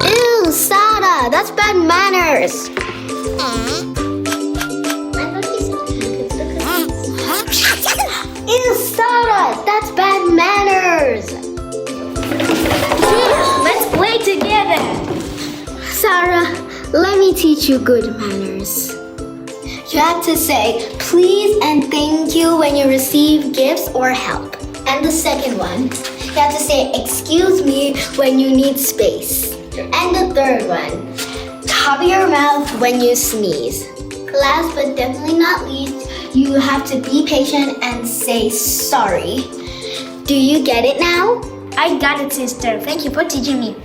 Ew, Sarah, that's bad manners. Ew, Sarah, that's bad manners. Let's play together. Sarah, let me teach you good manners. You have to say please and thank you when you receive gifts or help. And the second one, you have to say excuse me when you need space. And the third one, cover your mouth when you sneeze. Last but definitely not least, you have to be patient and say sorry. Do you get it now? I got it, sister. Thank you for teaching me.